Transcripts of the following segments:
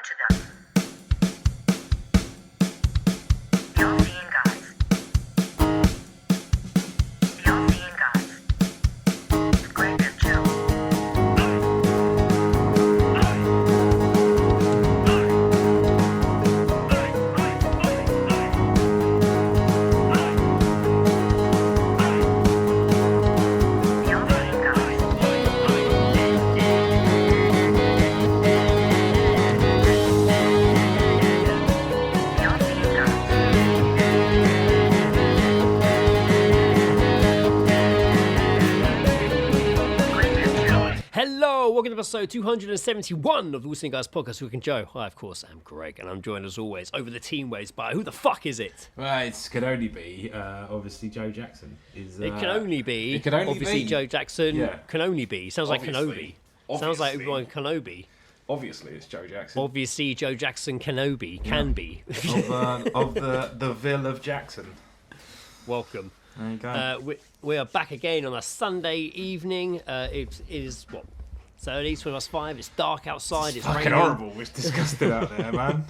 to them. The All-Seeing Guys. The All-Seeing Guys. With Greg and Joe. Welcome to episode 271 of the All-Seeing Guys podcast. Who can Joe? I, of course, am Greg, and I'm joined as always over the team ways by who the fuck is it? Well, it could only be obviously Joe Jackson. It can only be. It can only obviously be. Joe Jackson. Yeah. Can only be. Sounds like Obviously. Kenobi. Sounds like everyone Kenobi. Obviously, it's Joe Jackson Obviously, Joe Jackson Kenobi can be. of the Ville of Jackson. Welcome. There you go. We are back again on a Sunday evening. It is what? It's early, 5:20. It's dark outside. It's fucking raining. horrible. It's disgusting out there, man.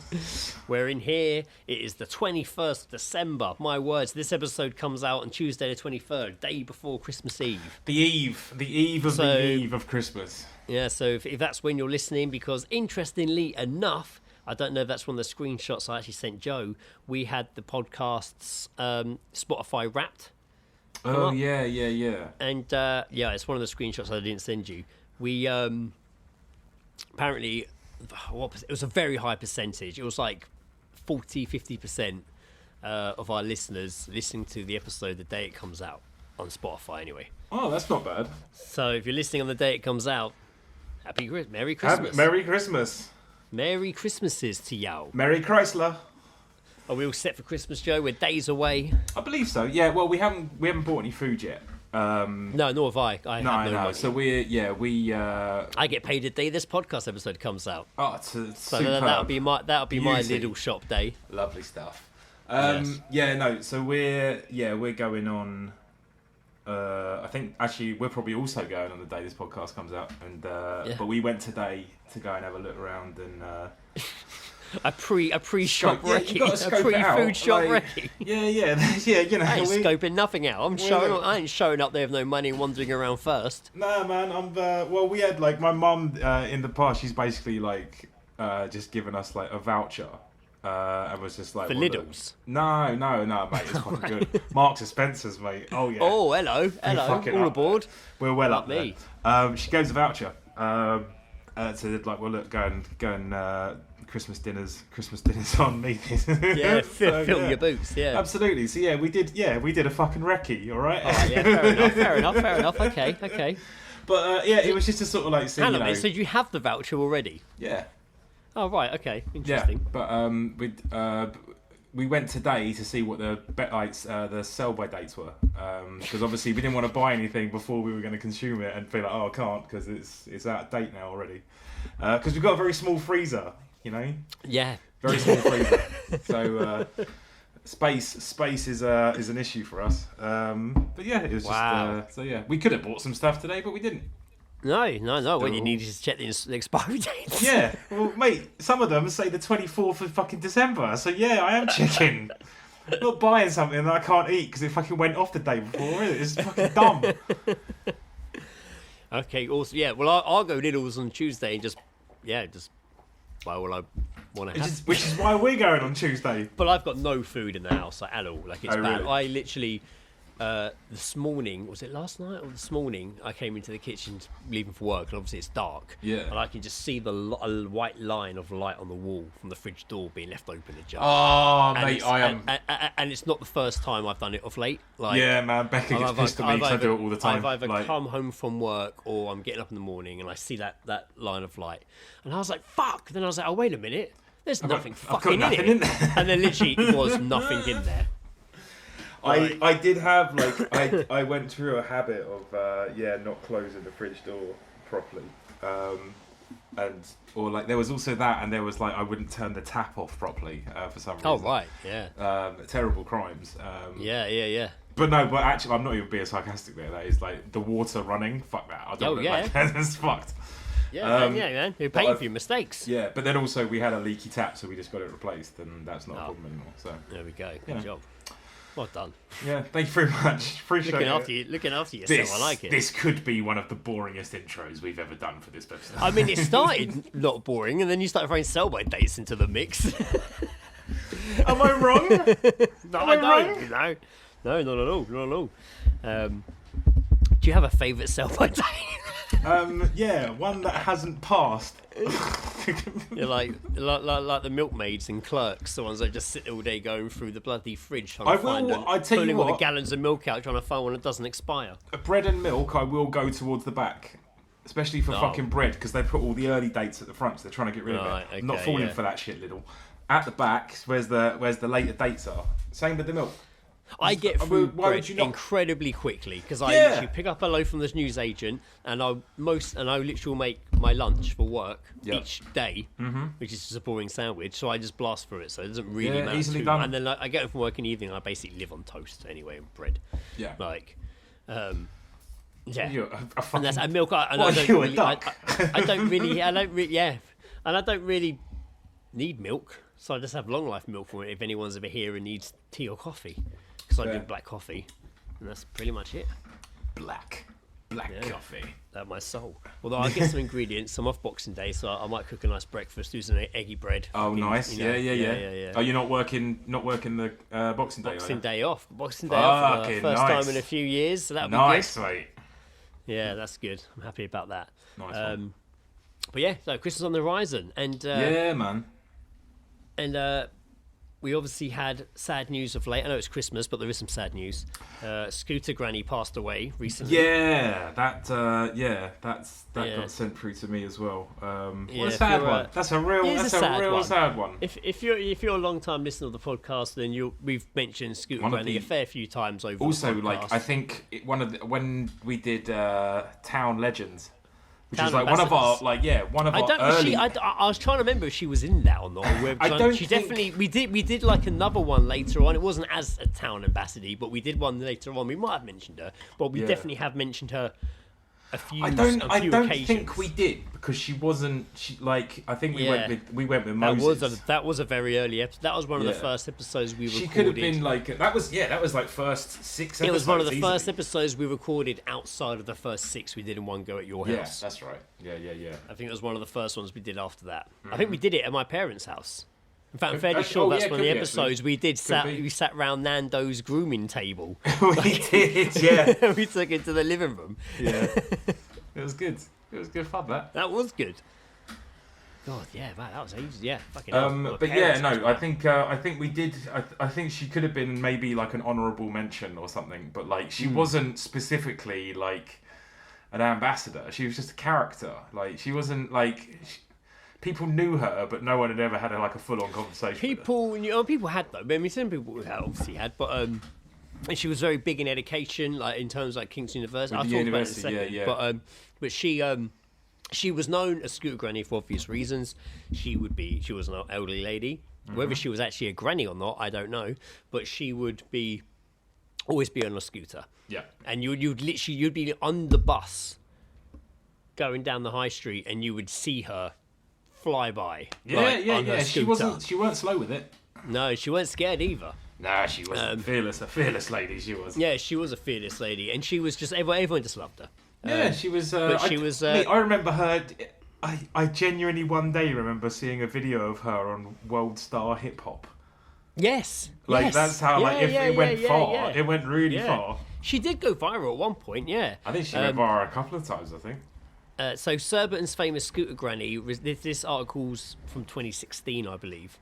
We're in here. It is the 21st of December. My words, this episode comes out on Tuesday the 23rd, day before Christmas Eve. The eve of Christmas. Yeah, so if that's when you're listening, because interestingly enough, I don't know if that's one of the screenshots I actually sent Joe, we had the podcast's Spotify Wrapped. Oh, up. yeah. And yeah, it's one of the screenshots I didn't send you. We apparently, it was a very high percentage. It was like 40-50% of our listeners listening to the episode the day it comes out on Spotify anyway. Oh, that's not bad. So if you're listening on the day it comes out, Merry Christmas. Merry Christmas. Merry Christmases to y'all. Merry Chrysler. Are we all set for Christmas, Joe? We're days away. I believe so. Yeah. Well, we haven't bought any food yet. No, nor have I. I have no money. So we. I get paid the day this podcast episode comes out. Oh, it's So superb. that'll be my Beauty. little shop day. Lovely stuff. Yes. Yeah, no. So we're going on. I think actually we're probably also going on the day this podcast comes out, and but we went today to go and have a look around and. A pre-shop recce. You got to scope A pre-food it out. shop like, recce. Yeah. You know. I ain't scoping nothing out. I ain't showing up there with no money and wandering around first. Nah, man. I'm. Well, we had like my mum in the past. She's basically like just given us like a voucher. And was just like For Lidl's? No, mate. It's fucking good. Marks and Spencer's, mate. Oh yeah. Oh, hello. fucking All up aboard. We're well Not up me. there. She gave us a voucher. So like, well, look, go and Christmas dinners on me. Yeah, So, fill yeah. your boots. Yeah. Absolutely. So yeah, we did a fucking recce. All right. Oh, yeah, fair enough. Okay. But yeah, it was just to sort of like see. Hang you on a know, minute. So you have the voucher already? yeah. Oh, right. Okay. Yeah, Interesting. but we went today to see what the the sell by dates were, because obviously we didn't want to buy anything before we were going to consume it and feel like, oh, I can't because it's out of date now already. Because we've got a very small freezer, you know. Yeah. Very small freezer, so space is an issue for us. But yeah, it was Wow. just so yeah, we could have bought some stuff today, but we didn't. No. What you need is to check the expiry dates. Yeah, well, mate, some of them say the 24th of fucking December, so yeah, I am checking. I'm not buying something that I can't eat because it fucking went off the day before, is it? It's fucking dumb. Okay, awesome. Yeah, well, I'll go Lidl's on Tuesday and just buy all I want to have. Which is why we're going on Tuesday. But I've got no food in the house like, at all. Like, it's Oh, bad. really? I literally, this morning, was it last night or this morning, I came into the kitchen leaving for work, and obviously it's dark. Yeah. And I can just see a white line of light on the wall from the fridge door being left open ajar. Oh, And mate, it's- I am. and it's not the first time I've done it of late. Like, Yeah, man, Becca gets pissed at me because I do it all the time. I've either like, come home from work or I'm getting up in the morning and I see that line of light. And I was like, fuck. Then I was like, oh, wait a minute. There's nothing I've got fucking nothing in in it. there. And there literally was nothing in there. I did have like I went through a habit of not closing the fridge door properly, or like there was also that, and there was like I wouldn't turn the tap off properly for some reason. Oh, right, yeah. Terrible crimes. Yeah. But no, but actually, I'm not even being sarcastic there. That is like the water running. Fuck that. I don't Oh, know. yeah. Like, that's fucked. man. You're paying for your mistakes. Yeah, but then also we had a leaky tap, so we just got it replaced, and that's not a problem anymore. So there we go. Good job. Well done. Yeah, thank you very much. Appreciate looking after yourself. I like it. This could be one of the boringest intros we've ever done for this episode. I mean, it started not boring, and then you started throwing sell-by dates into the mix. Am I wrong? No, I don't. No, not at all. Not at all. Do you have a favourite sell-by date? Yeah, one that hasn't passed. You're like the milkmaids and clerks, the ones that just sit all day going through the bloody fridge trying to find pulling all the gallons of milk out, trying to find one that doesn't expire. Bread and milk, I will go towards the back, especially for fucking bread, because they put all the early dates at the front, so they're trying to get rid of it. I'm not falling for that shit, Lidl. At the back, where's the later dates are. Same with the milk. I get through bread incredibly quickly because I literally pick up a loaf from this newsagent, and I literally will make my lunch for work each day, which is just a boring sandwich. So I just blast through it, so it doesn't really matter. Easily done. And then I get it from work in the evening. I basically live on toast anyway and bread. Yeah. Like, You're a fucking... and that's and milk. I don't really need milk, so I just have long life milk for it if anyone's ever here and needs tea or coffee. Because I drink black coffee, and that's pretty much it. Black coffee. That's my soul. Although I get some ingredients. I'm off Boxing Day, so I might cook a nice breakfast, do some eggy bread. Oh, nice. Yeah. Oh, you're not working the Boxing Day. Boxing Day off. Boxing Day off for the first time in a few years. So that'll be good. Nice, mate. Yeah, that's good. I'm happy about that. Nice one. But yeah, so Christmas on the horizon, and yeah, man. And we obviously had sad news of late. I know it's Christmas, but there is some sad news. Scooter Granny passed away recently. Yeah, that got sent through to me as well. What a sad one. That's a real sad one. If you're a long time listener of the podcast, then we've mentioned Scooter Granny a fair few times over. Also, the podcast. I think when we did Town Legends. Which is like one of our early. I was trying to remember if she was in that or not. We did like another one later on. It wasn't as a town ambassador, but we did one later on. We might have mentioned her, but we definitely have mentioned her a few. I don't think we did because she wasn't. I think we went with Moses. That was a very early episode. That was one of the first episodes we recorded. She could have been that was like first 6 episodes. It was one of the first episodes we recorded outside of the first 6 we did in one go at your house. Yeah, that's right. Yeah. I think it was one of the first ones we did after that. I think we did it at my parents' house. In fact, I'm fairly sure that's one of the episodes we did. We sat round Nando's grooming table. We did, yeah. We took it to the living room. Yeah, it was good. It was good fun. That was good. God, yeah, man, that was ages. Yeah, fucking. But yeah, no, I think we did. I think she could have been maybe like an honourable mention or something, but like she wasn't specifically like an ambassador. She was just a character. Like she wasn't like. People knew her, but no one had ever had a full-on conversation. People had though. I mean, some people obviously had, but and she was very big in education, like in terms of Kingston University. I'll talk about it in a second. Yeah. But she was known as Scooter Granny for obvious reasons. She was an elderly lady. Whether she was actually a granny or not, I don't know. But she would always be on a scooter. Yeah. And you'd be on the bus going down the high street, and you would see her fly by. Yeah. She weren't slow with it. No, she weren't scared either. Nah, she wasn't fearless. A fearless lady, she was. Yeah, she was a fearless lady, and she was just everyone just loved her. Yeah, she was. I remember her. I genuinely one day remember seeing a video of her on World Star Hip Hop. Yes, that's how it went far. It went really far. She did go viral at one point. Yeah, I think she went viral a couple of times. I think. So Surbiton's famous Scooter Granny, this article's from 2016, I believe.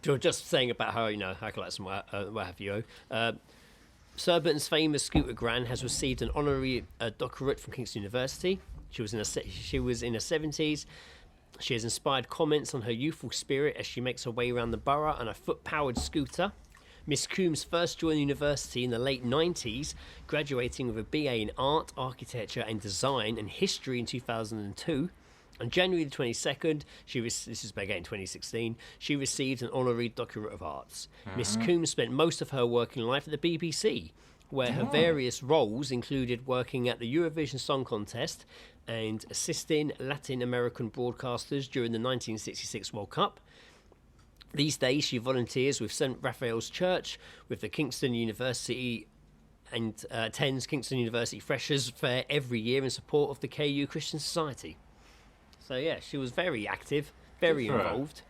Just saying about her, acolytes and what have you. Surbiton's famous Scooter Gran has received an honorary doctorate from Kingston University. She was in her 70s. She has inspired comments on her youthful spirit as she makes her way around the borough on a foot-powered scooter. Miss Coombs first joined the university in the late 90s, graduating with a BA in Art, Architecture and Design and History in 2002. On January the 22nd, this is again 2016, she received an honorary Doctorate of Arts. Miss Coombs spent most of her working life at the BBC, where her various roles included working at the Eurovision Song Contest and assisting Latin American broadcasters during the 1966 World Cup. These days, she volunteers with St. Raphael's Church, with the Kingston University, and attends Kingston University Freshers' Fair every year in support of the KU Christian Society. So yeah, she was very active, very involved.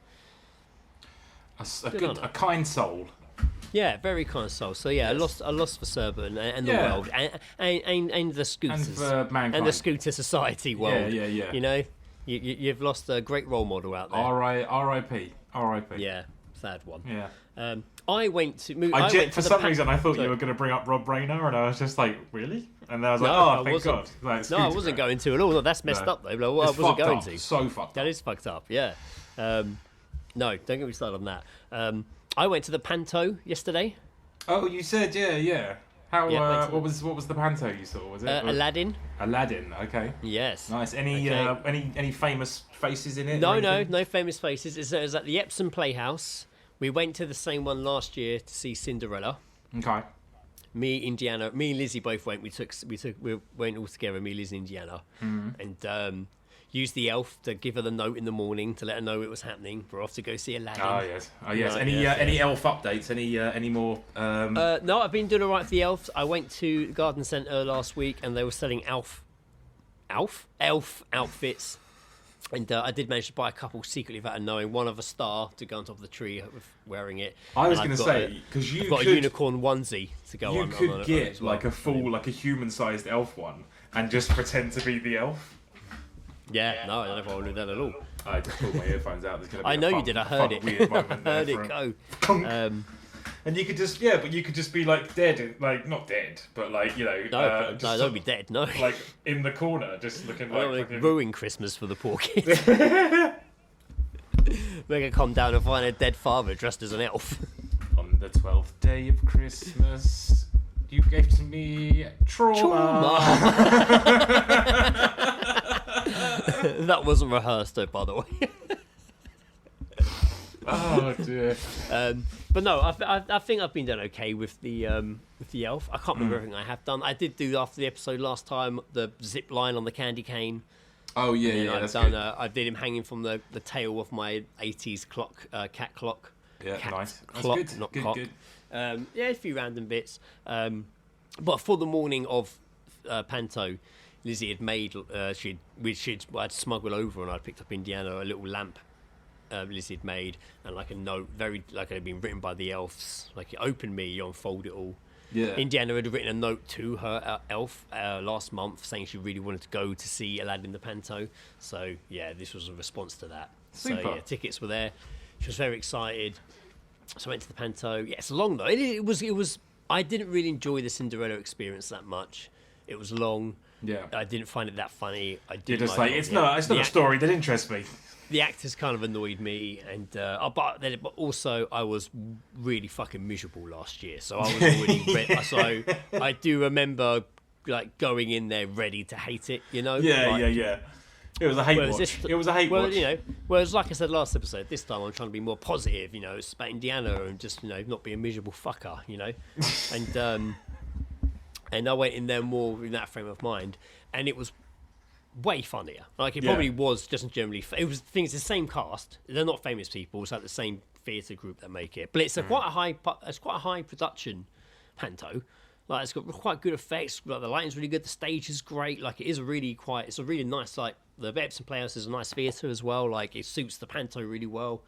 A kind soul. Yeah, very kind soul. So yeah, Yes. a loss for Surbiton and the world, and the scooters, And for mankind. and the scooter society world. Yeah. You know, you've lost a great role model out there. R.I.P. Yeah, sad one. Yeah. I went to. For some reason, I thought you were going to bring up Rob Rayner, and I was just like, really? And then I was like, I thank wasn't. God. Like, No, I wasn't going to at all. That's messed up though. But I It's wasn't fucked going up. to. So fucked That up. is fucked up. Yeah. No, don't get me started on that. I went to the Panto yesterday. Oh, you said, yeah. How? Yeah, what was the panto you saw? Was it Aladdin. Aladdin? Okay. Yes. Nice. Any any famous faces in it? No, or anything? no famous faces. It was at the Epsom Playhouse. We went to the same one last year to see Cinderella. Okay. Me and Lizzie both went. We went all together. Me, Lizzie, and Indiana, and used the elf to give her the note in the morning to let her know it was happening. We're off to go see Aladdin. Oh yes. Right, Any elf updates? Any more? No, I've been doing all right for the elves. I went to the garden centre last week, and they were selling elf outfits. And I did manage to buy a couple secretly without knowing. One of a star to go on top of the tree with wearing it. I was And going to I've got say because I've got a unicorn onesie to go you on. could on it get as well. like a full like a human-sized elf one and just pretend to be the elf. Yeah, no, I don't know if I would do that at all. I just pulled my earphones out. There's going to be I a know fun, you did. I fun, heard it. Weird moment I heard there it for go. And you could just but you could just be like dead, like not dead, but like No, just don't be dead. No, like in the corner, just looking I don't like want to fucking- ruin Christmas for the poor kids. Make her come down and find her dead father dressed as an elf. On the 12th day of Christmas, you gave to me trauma. That wasn't rehearsed, though, by the way. Oh dear. But no, I think I've been done okay with the elf. I can't remember everything I have done. I did do after the episode last time the zip line on the candy cane. Oh yeah, And yeah, I've that's done. good. I did him hanging from the tail of my 80s clock, cat clock. Yeah, Cat nice. That's clock, good. not Good, cock. good. Yeah, a few random bits. But for the morning of Panto, Lizzie had made. I'd smuggled over and I'd picked up Indiana a little lamp. Lizzie had made and like a note, very like it had been written by the elves. Like you open me, you unfold it all. Yeah. Indiana had written a note to her elf last month saying she really wanted to go to see Aladdin the Panto. So yeah, this was a response to that. Super. So yeah, tickets were there. She was very excited. So I went to the Panto. Yeah, it's long though. It was. I didn't really enjoy the Cinderella experience that much. It was long. Yeah. I didn't find it that funny. I You're didn't just like it. it's not a story that interests me. The actors kind of annoyed me, and but also I was really fucking miserable last year, so I was already so I do remember like going in there ready to hate it, you know? Yeah, Like, yeah. It was a hate watch. It was a hate watch. You know, whereas like I said last episode, this time I'm trying to be more positive. You know, it's about Indiana and just not be a miserable fucker. You know, and I went in there more in that frame of mind, and it was way funnier. Like it probably was just generally. It was things the same cast. They're not famous people. It's like the same theatre group that make it, but it's quite a high production Panto. Like it's got quite good effects. Like the lighting's really good. The stage is great. Like it is it's a really nice like the Epsom Playhouse is a nice theatre as well. Like it suits the Panto really well.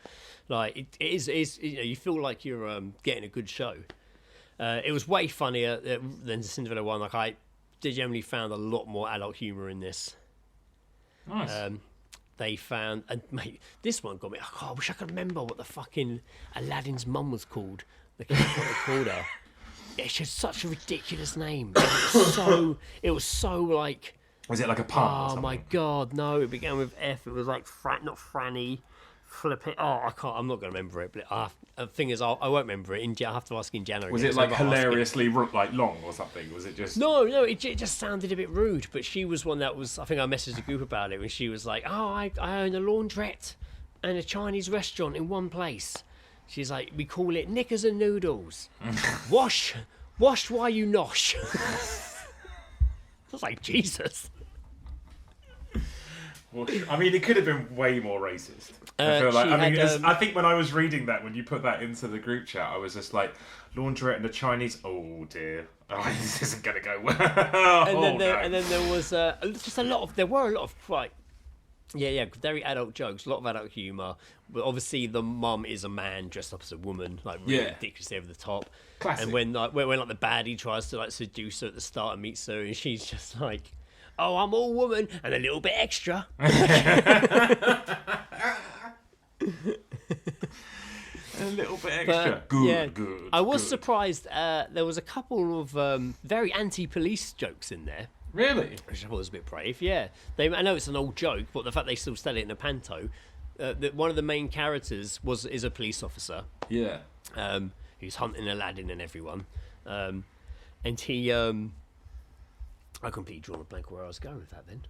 Like it is you feel like you're getting a good show. It was way funnier than the Cinderella one. Like I generally found a lot more adult humour in this. Nice. They found, and mate, this one got me. Oh, I wish I could remember what the fucking Aladdin's mum was called. What they called her. Yeah, she had such a ridiculous name. It was so like. Was it like a pun? or Oh something? my god, no! It began with F. It was like not Franny. Flip it. Oh, I can't. I'm not going to remember it. But the thing is, I won't remember it. I have to ask in January. Was again, it so like I've got to ask him. hilariously like long or something? Was it just? No, it just sounded a bit rude. But she was one that was. I think I messaged the group about it when she was like, "Oh, I own a laundrette and a Chinese restaurant in one place." She's like, "We call it knickers and noodles. Wash while you nosh. I was like, Jesus. I mean, it could have been way more racist. I feel like. I think when I was reading that, when you put that into the group chat, I was just like, laundrette and the Chinese. Oh dear, this isn't gonna go well. And then there was just a lot of. There were a lot of like, very adult jokes, a lot of adult humour. But obviously, the mum is a man dressed up as a woman, like really ridiculously over the top. Classic. And when like the baddie tries to like seduce her at the start and meets her, and she's just like, "Oh, I'm all woman and a little bit extra." A little bit extra. Good. I was surprised. There was a couple of very anti-police jokes in there. Really? Which I thought was a bit brave. Yeah, I know it's an old joke, but the fact they still said it in a panto. That one of the main characters is a police officer. Yeah. Who's hunting Aladdin and everyone, and he. I completely drawn a blank where I was going with that. Then,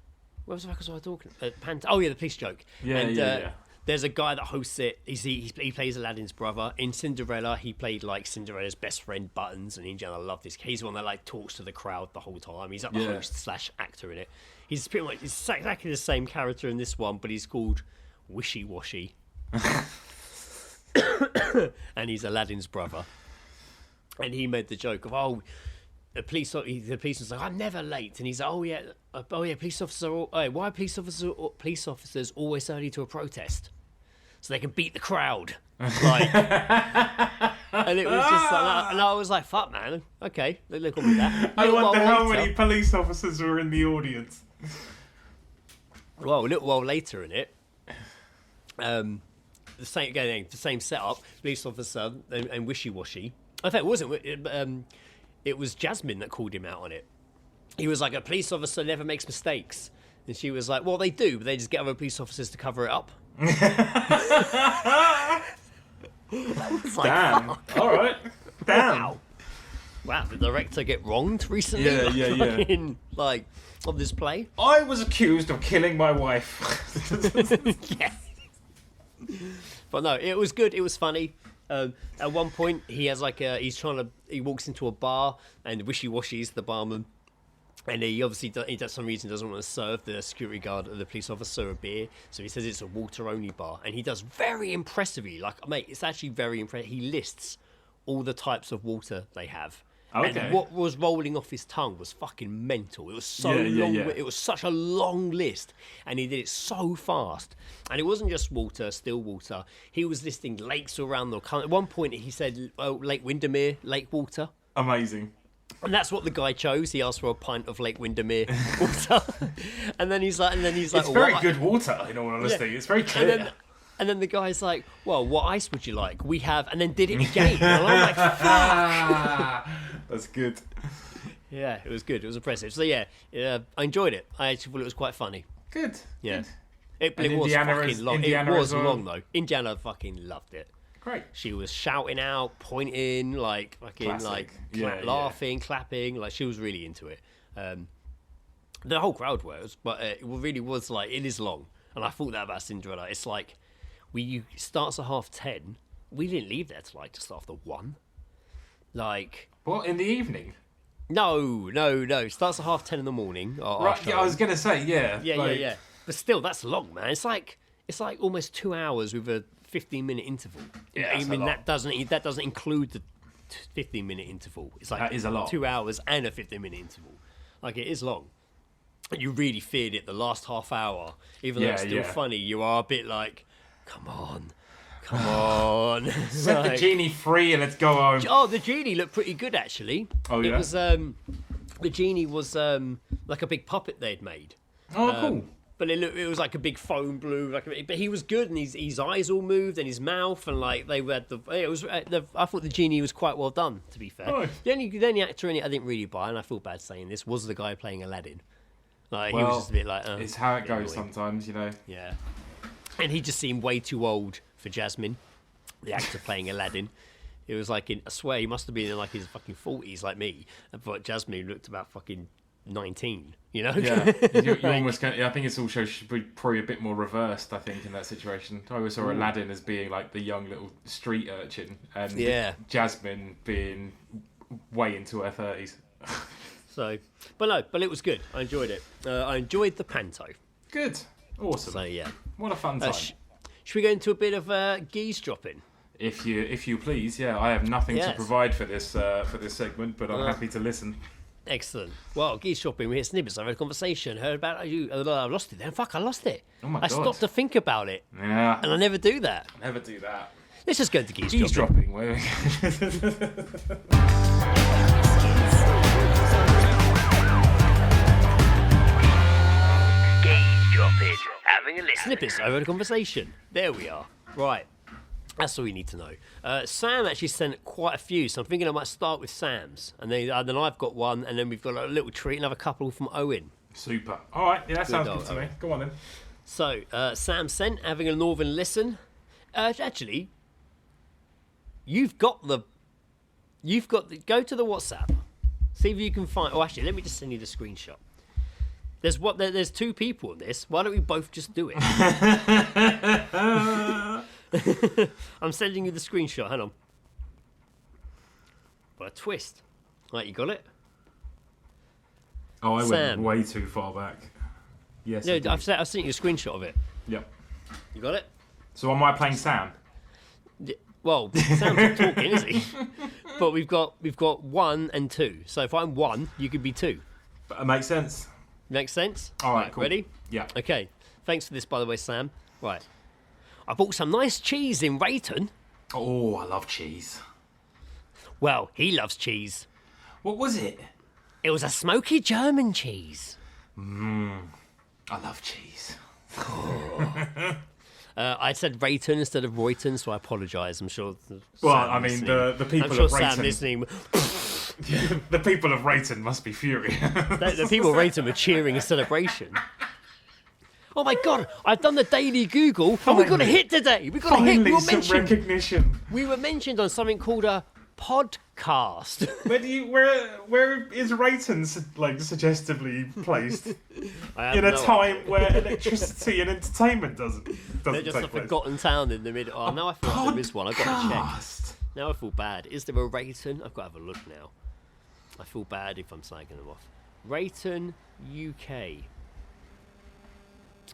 where was I talking? Panto. Oh yeah, the police joke. Yeah. There's a guy that hosts it. He plays Aladdin's brother. In Cinderella, he played like Cinderella's best friend, Buttons, and in general, I love this. He's the one that like talks to the crowd the whole time. He's like the host / actor in it. He's pretty much exactly the same character in this one, but he's called Wishy Washy, and he's Aladdin's brother. And he made the joke of the policeman's like, I'm never late, and he's like, police officer. Why are police officers always early to a protest? So they can beat the crowd. Like, and it was just like, and I was like, fuck, man. Okay, look at that. I wonder how many police officers were in the audience. Well, a little while later in it, the same setup, police officer and Wishy Washy. I think it wasn't. It was Jasmine that called him out on it. He was like, a police officer never makes mistakes. And she was like, well, they do, but they just get other police officers to cover it up. Damn. All right. Damn. Wow, did the director get wronged recently? Yeah. Like, of this play? I was accused of killing my wife. Yeah. But no, it was good. It was funny. At one point, he has like he walks into a bar, and Wishy Washy's the barman, and he obviously some reason doesn't want to serve the security guard or the police officer a beer, so he says it's a water only bar, and he does very impressively, like, mate, it's actually very impressive. He lists all the types of water they have. Okay. And what was rolling off his tongue was fucking mental. It was so long. It was such a long list, and he did it so fast. And it wasn't just water, still water. He was listing lakes around the country. At one point, he said, Lake Windermere, lake water. Amazing. And that's what the guy chose. He asked for a pint of Lake Windermere water, and then he's like, it's very good water. In all honesty, it's very clear. And then the guy's like, well, what ice would you like? We have, and then did it again. And I'm like, fuck. That's good. Yeah, it was good. It was impressive. So yeah, I enjoyed it. I actually thought it was quite funny. Good. Yeah. Good. It was fucking long. It was long though. Indiana fucking loved it. Great. She was shouting out, pointing, like fucking Classic. laughing, clapping. Like, she was really into it. The whole crowd was, but it really was like, it is long. And I thought that about Cinderella. It's like, it starts at 10:30. We didn't leave there till like just after 1. Like, what, in the evening? No. It starts at 10:30 in the morning. Right. Yeah, I was gonna say, yeah. Yeah. But still, that's long, man. It's like almost 2 hours with a 15-minute interval. Yeah, I mean, that doesn't include the 15-minute interval. It's like, that is a lot. 2 hours and a 15-minute interval. Like, it is long. And you really feared it the last half hour. Even though it's still funny, you are a bit like, come on. Set the genie free and let's go home. Oh, the genie looked pretty good, actually. Oh, yeah? It was, the genie was like a big puppet they'd made. Oh, cool. But it was like a big foam blue. But he was good, and his eyes all moved, and his mouth, and like they had I thought the genie was quite well done. To be fair, oh. the only actor in it I didn't really buy, and I feel bad saying this, was the guy playing Aladdin. Like, he was just a bit like, it's how it goes sometimes, you know. Yeah, and he just seemed way too old for Jasmine, the actor playing Aladdin. It was like, I swear he must have been in like his fucking 40s, like me. But Jasmine looked about fucking 19, you know? Yeah, you almost can't. I think it's also probably a bit more reversed, I think, in that situation. I always saw Aladdin as being like the young little street urchin, and Jasmine being way into her 30s. So, but it was good. I enjoyed it. I enjoyed the panto. Good. Awesome. So yeah. What a fun time. Should we go into a bit of Geezedropping? If you please, yeah. I have nothing to provide for this segment, but I'm happy to listen. Excellent. Well, Geezedropping, we hear snippets. I had a conversation, heard about you. I lost it then. Fuck, I lost it. Oh my I God. stopped to think about it. Yeah. And I never do that. Never do that. Let's just go to Geezedropping. Geezedropping. Having a listen. Snippets over the conversation. There we are. Right. That's all we need to know. Sam actually sent quite a few, so I'm thinking I might start with Sam's. And then I've got one, and then we've got a little treat, another couple from Owen. Super. All right, yeah, that sounds good to me. Go on then. So, Sam sent, having a northern listen. Actually, go to the WhatsApp. See if you can find... Oh, actually, let me just send you the screenshot. There's two people in this. Why don't we both just do it? I'm sending you the screenshot. Hang on. What a twist. Right, you got it? Oh, I Sam. went way too far back. Yes. No, I've sent you a screenshot of it. Yep. You got it? So am I playing Sam? Well, Sam's not talking, is he? But we've got 1 and 2. So if I'm 1, you could be 2. But it makes sense. Makes sense? All right, cool. Ready? Yeah. Okay. Thanks for this, by the way, Sam. Right. I bought some nice cheese in Rayton. Oh, I love cheese. Well, he loves cheese. What was it? It was a smoky German cheese. I love cheese. I said Rayton instead of Royton, so I apologise. I'm sure. Well, I mean, the people I'm sure of Rayton. Sam listening. The people of Rayton must be furious. The people of Rayton were cheering in celebration. Oh my God! I've done the daily Google, and we got a hit today. We got a hit. We were some mentioned. recognition. We were mentioned on something called a podcast. Where is Rayton suggestively placed I have in a no time idea. where electricity and entertainment doesn't They're just a take place? forgotten town in the middle. Oh, now I feel like there is one. I've got to check. Podcast. Now I feel bad. Is there a Rayton? I've got to have a look now. I feel bad if I'm slagging them off. Rayton, UK.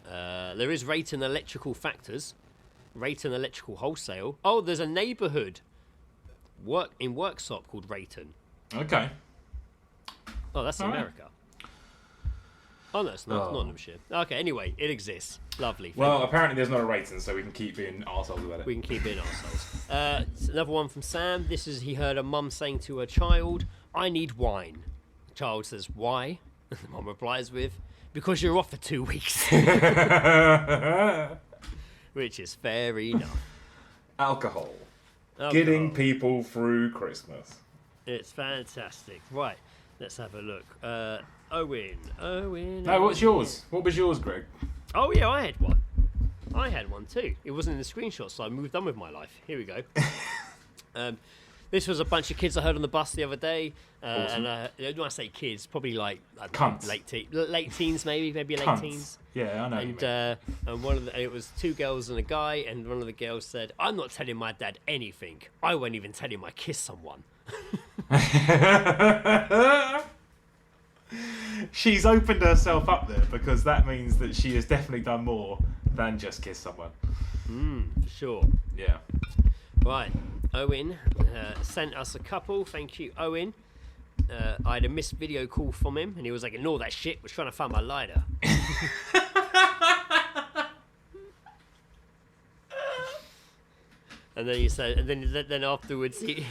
There is Rayton Electrical Factors. Rayton Electrical Wholesale. Oh, there's a neighbourhood in Worksop called Rayton. Okay. Oh, that's All right. America. Oh, no, it's not Nottinghamshire. Okay, anyway, it exists. Lovely. Well, apparently there's not a Rayton, so we can keep being arseholes about it. We can keep it ourselves. Another one from Sam. This is he heard a mum saying to her child, "I need wine." The child says, "Why?" The mum replies with, "Because you're off for 2 weeks." Which is fair enough. Alcohol. Oh, Getting God. people through Christmas. It's fantastic. Right, let's have a look. Owen. No, what's yours? What was yours, Greg? Oh, yeah, I had one. I had one too. It wasn't in the screenshot, so I moved on with my life. Here we go. This was a bunch of kids I heard on the bus the other day. Awesome. And when I say kids, probably like I don't Cunts. know, late teens, maybe late Cunts. teens. Yeah, I know. And what you it was 2 girls and a guy, and one of the girls said, "I'm not telling my dad anything. I won't even tell him I kissed someone." mean. She's opened herself up there because that means that she has definitely done more than just kiss someone. For sure. Yeah. Right, Owen sent us a couple. Thank you, Owen. I had a missed video call from him, and he was like, "Ignore that shit. We're trying to find my lighter." And then he said, and then afterwards he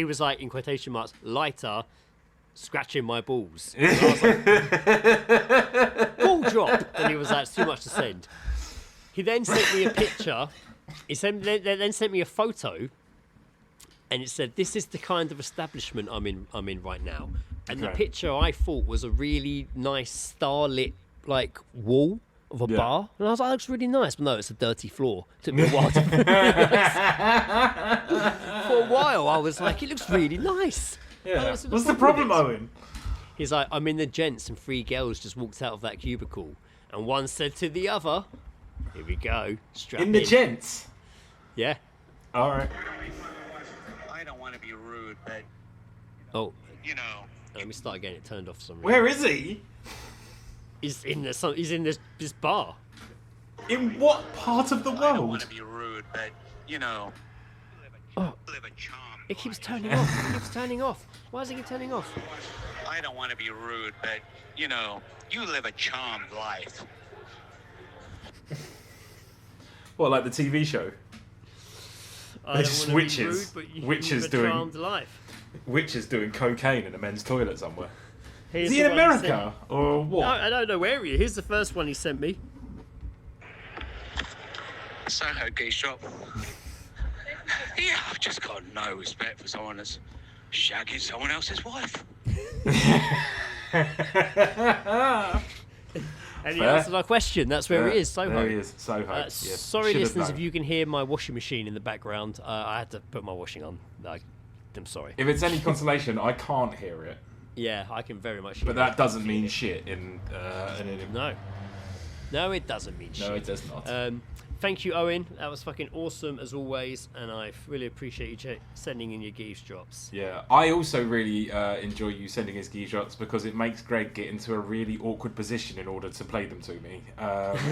was like, in quotation marks, "lighter, scratching my balls." And I was like, "Ball drop," and he was like, "It's too much to send." He then sent me a picture. He then sent me a photo, and it said, "This is the kind of establishment I'm in right now." And the Okay. picture I thought was a really nice starlit like wall of a bar, and I was like, "That looks really nice," but no, it's a dirty floor. Took me a while to For a while, I was like, "It looks really nice." Yeah. What's What's the problem, Owen? He's like, "I'm in the gents, and 3 girls just walked out of that cubicle, and one said to the other, 'Here we go, strap In the gents. Yeah. All right. I don't want to rude, but Oh, you know. let me start again. It turned off for some reason. Where is he? He's in this bar. In what part of the I don't want world? to be rude, but you know. Oh, Live a charmed it keeps life. turning off. It keeps turning off. Why does it keep turning off? I don't want to be rude, but you know, you live a charmed life. What, like the TV show? I don't just wanna be witches. rude, but you Witches live a doing- charmed life. Witches doing cocaine in a men's toilet somewhere. Here's Is he the in one America or sent- what? No, I don't know where he is. Here's the first one he sent me. Soho geese shop. Yeah, I've just got no respect for someone that's shagging someone else's wife. And he Fair. answered our question. That's where it is, Soho. There he is, Soho. Yes. Sorry, Should have listeners, known. if you can hear my washing machine in the background. I had to put my washing on. I'm sorry. If it's any consolation, I can't hear it. Yeah, I can very much hear But that it. doesn't mean shit in No. No, it doesn't mean shit. No, it does not. Thank you, Owen. That was fucking awesome as always, and I really appreciate you sending in your geese drops. Yeah, I also really enjoy you sending his geese drops because it makes Greg get into a really awkward position in order to play them to me.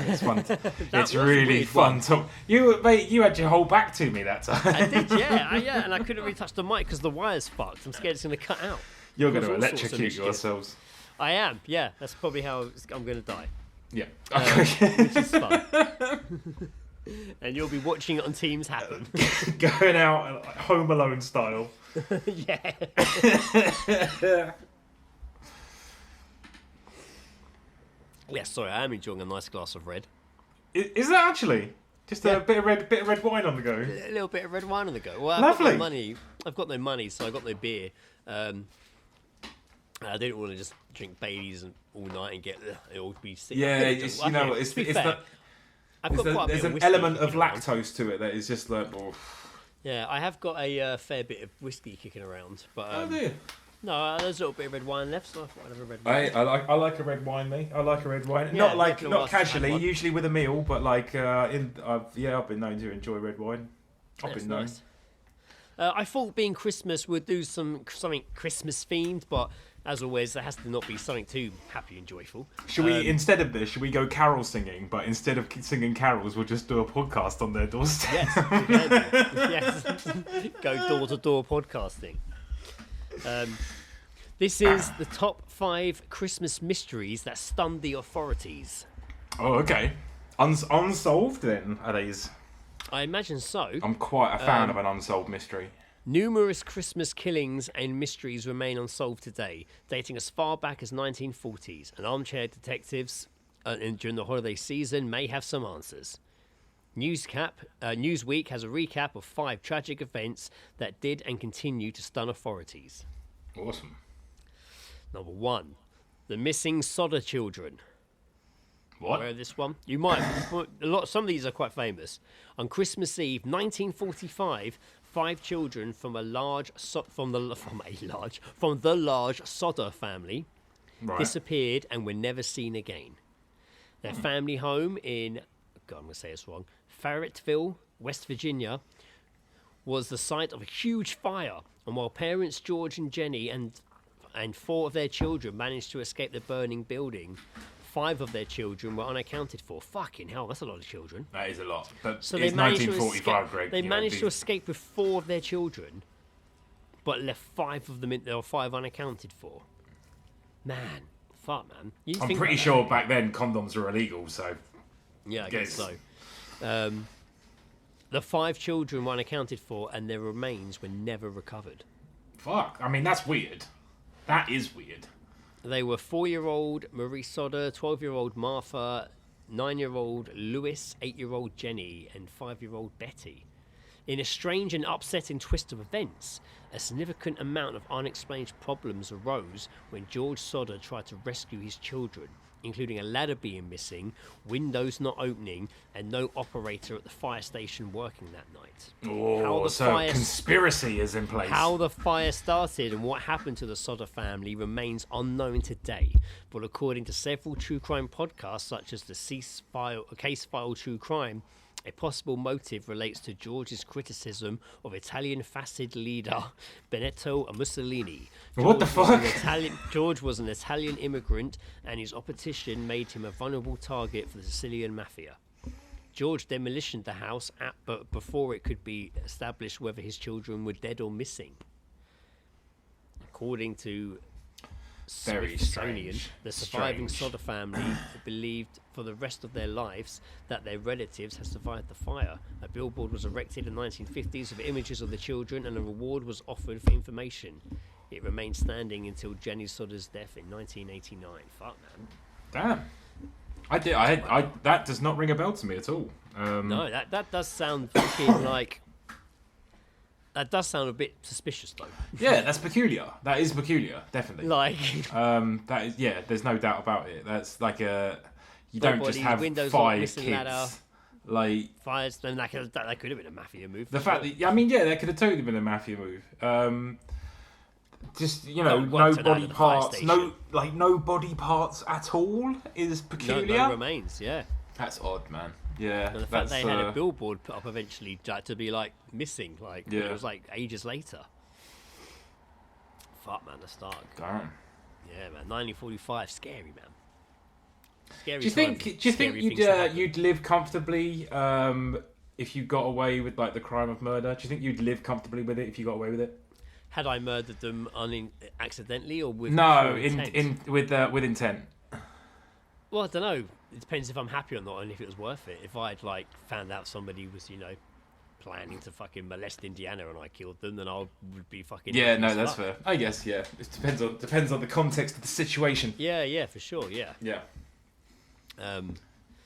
It's fun. It's was a really weird fun one. to. You had your whole back to me that time. I did, yeah, and I couldn't really touch the mic because the wire's fucked. I'm scared it's going to cut out. You're going to Cause all sorts of electrocute mischief. yourselves. I am, yeah. That's probably how I'm going to die, Yeah. which is fun. And you'll be watching it on Teams happen. Going out Home Alone style. Yeah. Yeah, sorry, I am enjoying a nice glass of red. Is that actually just Yeah. a bit of red wine on the go? A little bit of red wine on the go. Well, Lovely. I've got no money, so I got no beer. I didn't want to just drink Baileys all night and get it all be sick. Yeah, it's, you know, to be it's fair, the, I've got quite a there's bit of an whiskey element of kicking around. lactose to it that is just like. Oh. Yeah, I have got a fair bit of whiskey kicking around, but Oh dear. no, there's a little bit of red wine left, so I thought I'd have a red wine. I like a red wine, mate. I like a red wine. Yeah, not definitely not whilst I had casually, one. usually with a meal, but like I've been known to enjoy red wine. I've That's been known. nice. I thought being Christmas we'd do something Christmas themed, but as always, there has to not be something too happy and joyful. Should we instead of this? Should we go carol singing? But instead of singing carols, we'll just do a podcast on their doorstep. Yes, we can do. Yes. Go door to door podcasting. This is the top 5 Christmas mysteries that stunned the authorities. Oh, okay. Unsolved then are these? I imagine so. I'm quite a fan of an unsolved mystery. Numerous Christmas killings and mysteries remain unsolved today, dating as far back as 1940s, and armchair detectives during the holiday season may have some answers. Newsweek has a recap of 5 tragic events that did and continue to stun authorities. Awesome. Number 1, the missing Sodder children. What? Aware of this one? You might. Some of these are quite famous. On Christmas Eve, 1945, 5 children from the large Sodder family Right. disappeared and were never seen again. Their family home in, God, I'm going to say this wrong, Fayetteville, West Virginia, was the site of a huge fire. And while parents George and Jenny and 4 of their children managed to escape the burning building, 5 of their children were unaccounted for. Fucking hell, that's a lot of children. That is a lot. But So it's they managed 1945, to Greg. escape. They managed to escape with 4 of their children, but left 5 of them. There were 5 unaccounted for. Man, fuck, man. You I'm think pretty about sure back then condoms were illegal, so. that. Yeah, I guess Yes. so. The 5 children were unaccounted for, and their remains were never recovered. Fuck. I mean, that's weird. That is weird. They were 4-year-old Marie Sodder, 12-year-old Martha, 9-year-old Louis, 8-year-old Jenny, and 5-year-old Betty. In a strange and upsetting twist of events, a significant amount of unexplained problems arose when George Sodder tried to rescue his children, including a ladder being missing, windows not opening, and no operator at the fire station working that night. Oh, so conspiracy is in place. How the fire started and what happened to the Sodder family remains unknown today, but according to several true crime podcasts such as the Case File True Crime A possible motive relates to George's criticism of Italian fascist leader Benito Mussolini. What the fuck? George was an Italian immigrant, and his opposition made him a vulnerable target for the Sicilian mafia. George demolished the house, but before it could be established whether his children were dead or missing. According to Very Smithsonian, strange. the surviving Strange. Sodder family believed for the rest of their lives that their relatives had survived the fire. A billboard was erected in the 1950s with images of the children, and a reward was offered for information. It remained standing until Jenny Sodder's death in 1989. Fuck, man. Damn. I that does not ring a bell to me at all. No, that does sound fucking like... That does sound a bit suspicious, though. Yeah, that's peculiar. That is peculiar, definitely. Like... that is, yeah, there's no doubt about it. That's like a... You don't just have windows 5 missing kids. ladder. Like... Fires, then that could have been a mafia move. The fact that... I mean, yeah, that could have totally been a mafia move. Just, you know, no body parts. No body parts at all is peculiar. No remains, yeah. That's odd, man. Yeah, And the fact they had a billboard put up eventually to be like missing, like Yeah. it was like ages later. Fuck, man, that's dark. Damn. Yeah, man, 1945, scary, man. Scary. Do you think Scary things to happen. you'd live comfortably if you got away with like the crime of murder? Do you think you'd live comfortably with it if you got away with it? Had I murdered them accidentally or with No, full intent? with intent. Well, I don't know. It depends if I'm happy or not, and if it was worth it. If I'd like found out somebody was, planning to fucking molest Indiana and I killed them, then I would be fucking. Yeah, happy no, as that's fuck. fair. I guess, yeah. It depends on the context of the situation. Yeah, for sure. Yeah. Yeah. Um,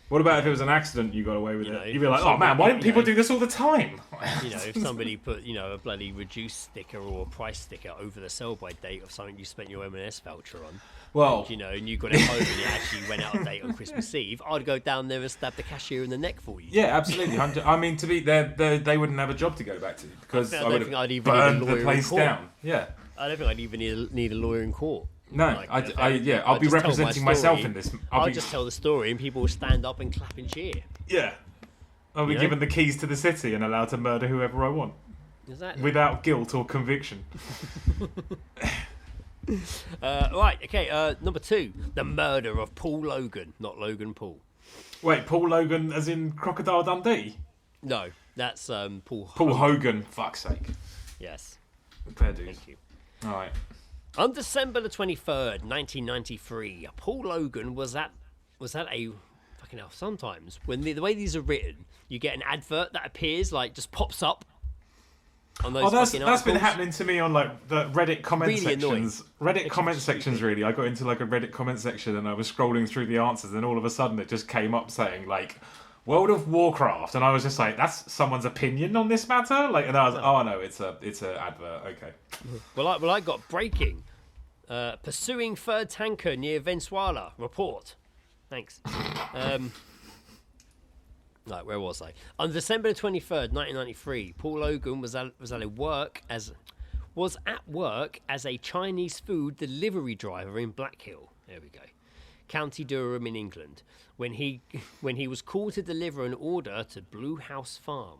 What about if it was an accident you got away with You know, it? You'd be like, if oh man, why don't somebody, people do this all the time? if somebody put, a bloody reduced sticker or a price sticker over the sell-by date of something you spent your M&S voucher on, Well, and you got it home and it actually went out of date on Christmas Eve, I'd go down there and stab the cashier in the neck for you. yeah, absolutely. I mean, to be they wouldn't have a job to go back to because I I don't would think have I'd even need a burned lawyer the in place court. down. Yeah. I don't think I'd even need a lawyer in court. No, Like, I'll I'd be just tell my representing myself story. in this. I'll just tell the story and people will stand up and clap and cheer. Yeah. I'll be You know? given the keys to the city and allowed to murder whoever I want Exactly. without guilt or conviction. Right, okay, number 2. The murder of Paul Logan, not Logan Paul. Wait, Paul Logan as in Crocodile Dundee? No, that's Paul Paul Hogan. Hogan, fuck's sake. Yes, Fair dues. thank you. Alright. On December the 23rd, 1993, Paul Logan was at a fucking hell. Sometimes when the way these are written, you get an advert that appears just pops up on those. Oh, that's fucking been articles. happening to me on the Reddit comment Really annoying. sections. Reddit comment sections, really. I got into a Reddit comment section and I was scrolling through the answers, and all of a sudden it just came up saying World of Warcraft, and I was just like, that's someone's opinion on this matter. And I was like, oh no, it's a advert. Okay. Well, I got breaking. Pursuing third tanker near Venezuela. Report. Thanks. Right, where was I? On December 23rd, 1993, Paul Logan was at work as a Chinese food delivery driver in Blackhill. There we go. County Durham in England, when he was called to deliver an order to Blue House Farm.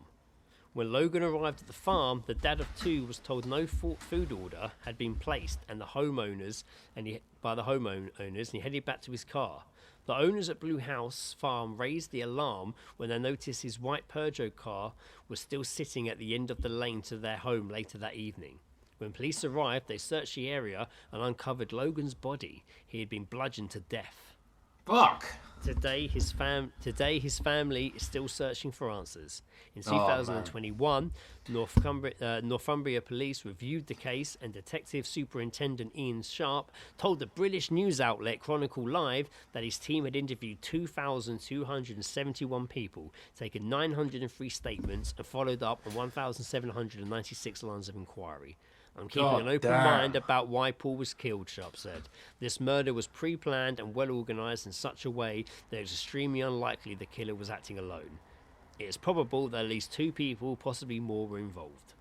When Logan arrived at the farm, the dad of 2 was told no food order had been placed by the homeowners, and he headed back to his car. The owners at Blue House Farm raised the alarm when they noticed his white Peugeot car was still sitting at the end of the lane to their home later that evening. When police arrived, they searched the area and uncovered Logan's body. He had been bludgeoned to death. Fuck. Today, his family is still searching for answers. In 2021, Northumbria Police reviewed the case, and Detective Superintendent Ian Sharp told the British news outlet Chronicle Live that his team had interviewed 2,271 people, taken 903 statements, and followed up on 1,796 lines of inquiry. I'm keeping an open mind about why Paul was killed, Sharp said. This murder was pre-planned and well organised in such a way that it was extremely unlikely the killer was acting alone. It is probable that at least 2 people, possibly more, were involved.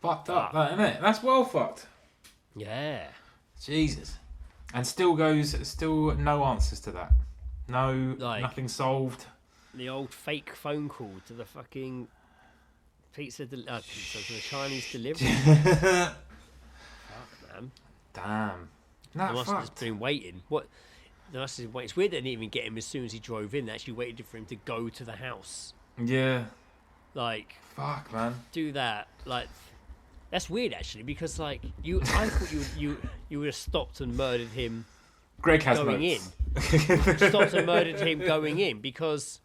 Fucked up, that, isn't it? That's well fucked. Yeah. Jesus. And still no answers to that. No, nothing solved. the old fake phone call to the fucking to the Chinese delivery. Fuck, man. Damn. They Nah, must have just fucked. been waiting. What? They must have been waiting. It's weird they didn't even get him as soon as he drove in. They actually waited for him to go to the house. Yeah. Like, Fuck, man. do that. Like, that's weird actually, because like I thought you would have stopped and murdered him Greg has going notes. in. Stopped and murdered him going in, because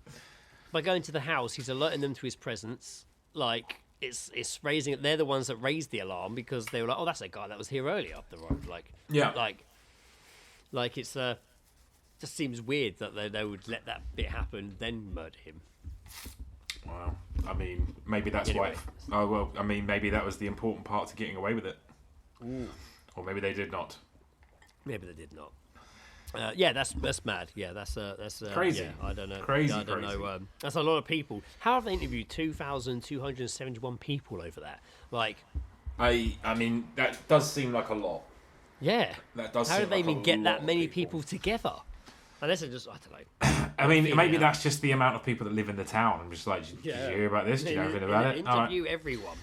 by going to the house, he's alerting them to his presence. Like, it's raising. They're the ones that raised the alarm because they were like, "Oh, that's a guy that was here earlier up the road." Like, Yeah. like it's just seems weird that they would let that bit happen, then murder him. Wow. I mean, maybe that's Anyway. why. Oh well. I mean, maybe that was the important part to getting away with it. Ooh. Or maybe they did not. Maybe they did not. Yeah, that's mad. Yeah, that's Crazy. Yeah, I don't know. Crazy, I don't crazy. know. That's a lot of people. How have they interviewed 2,271 people over that? Like, I mean, that does seem like a lot. yeah. That does. How seem did they like a even get lot that of many people together? Unless it just, I don't know. I mean, figuring maybe out. that's just the amount of people that live in the town. I'm just like, did you hear about this? Do you know anything about it? All right. Interview everyone.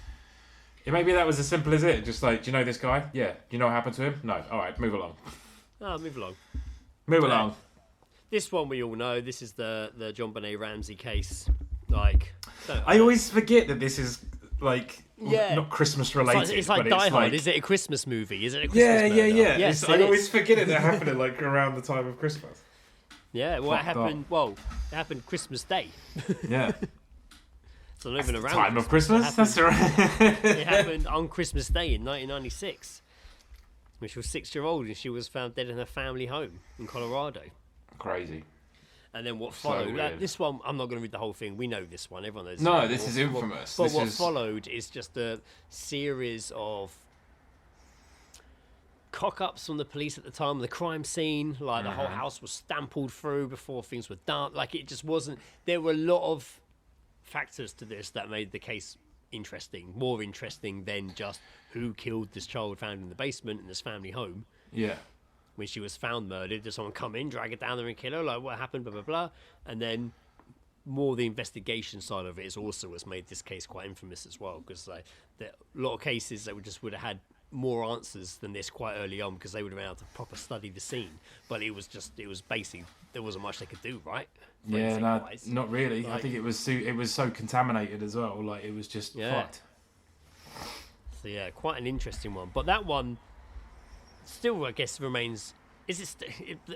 Yeah, maybe that was as simple as it. Just like, do you know this guy? Yeah. Do you know what happened to him? No. All right, move along. Oh, move along. Move along. This one we all know. This is the John Benet Ramsey case. Like, I always forget that this is like Yeah. not Christmas related. it's like but Die it's Hard. like, Is it a Christmas movie? Is it a Christmas yeah, murder? Yes, I it always is. forget it happening like around the time of Christmas. Yeah, well, it Fucked happened. Well, it happened Christmas Day. Yeah. So not even around Time of Christmas. It That's right. It happened on Christmas Day in 1996, when she was 6-year-old and she was found dead in her family home in Colorado. Crazy. And then what So followed? weird. This one, I'm not going to read the whole thing. We know this one. Everyone knows. No, one. this is infamous. But This what is- followed is just a series of cock-ups from the police at the time of the crime scene. Like, the whole house was stampled through before things were done. Like, it just wasn't. There were a lot of factors to this that made the case interesting, more interesting than just who killed this child found in the basement in this family home. Yeah. When she was found murdered, did someone come in, drag her down there and kill her? Like, what happened, blah, blah, blah. And then more the investigation side of it is also what's made this case quite infamous as well, because like, there a lot of cases that would have had more answers than this quite early on, because they would have been able to proper study the scene. But it was basically, there wasn't much they could do, right? Yeah, no, Forensic-wise. not really. I Like- think it was so contaminated as well. Like, it was just Yeah. fucked. So yeah, quite an interesting one. But that one still, I guess, remains. Is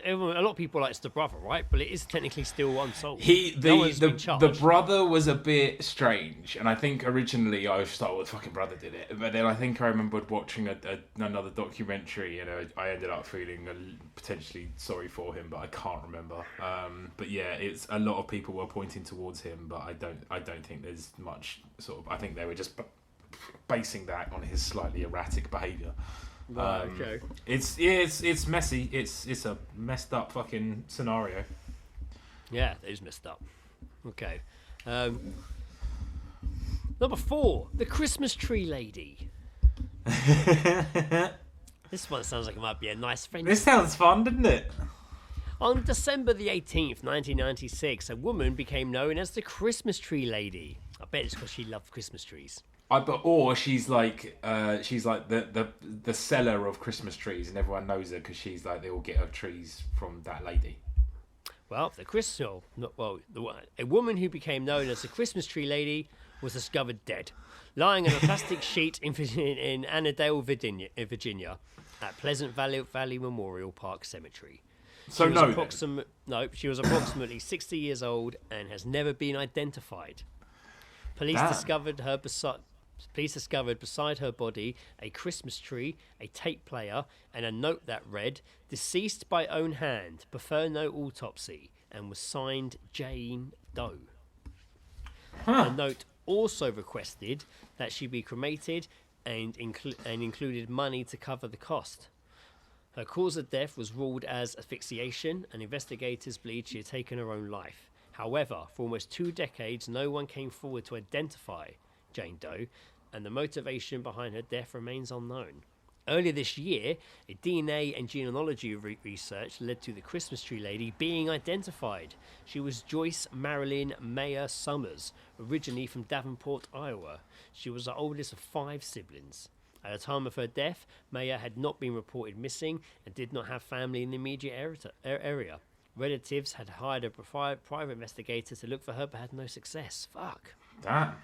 a lot of people like it's the brother, right? But it is technically still unsolved. No one's been The charged. brother was a bit strange, and I think originally I was just like, "Well, the fucking brother did it." But then I think I remembered watching another documentary, and I ended up feeling potentially sorry for him, but I can't remember. But yeah, it's a lot of people were pointing towards him, but I don't think there's much sort of. I think they were just basing that on his slightly erratic behaviour. Right, okay. It's messy. It's a messed up fucking scenario. Yeah, it is messed up. Okay. Number 4, the Christmas tree lady. This one sounds like it might be a nice friend. This sounds fun, doesn't it? On December the 18th, 1996, a woman became known as the Christmas tree lady. I bet it's because she loved Christmas trees. Or she's like the seller of Christmas trees, and everyone knows her because she's like they all get her trees from that lady. Well, a woman who became known as the Christmas tree lady was discovered dead, lying on a plastic sheet in Annandale, Virginia, at Pleasant Valley Memorial Park Cemetery. So She was approximately 60 years old and has never been identified. Police Damn. discovered beside her body a Christmas tree, a tape player, and a note that read, "Deceased by own hand, prefer no autopsy," and was signed Jane Doe. The note also requested that she be cremated and included money to cover the cost. Her cause of death was ruled as asphyxiation, and investigators believed she had taken her own life. However, for almost 2 decades, no one came forward to identify Jane Doe, and the motivation behind her death remains unknown. Earlier this year, a DNA and genealogy research led to the Christmas tree lady being identified. She was Joyce Marilyn Mayer Summers, originally from Davenport, Iowa. She was the oldest of 5 siblings. At the time of her death, Mayer had not been reported missing and did not have family in the immediate area. Relatives had hired a private investigator to look for her but had no success. Fuck. Damn.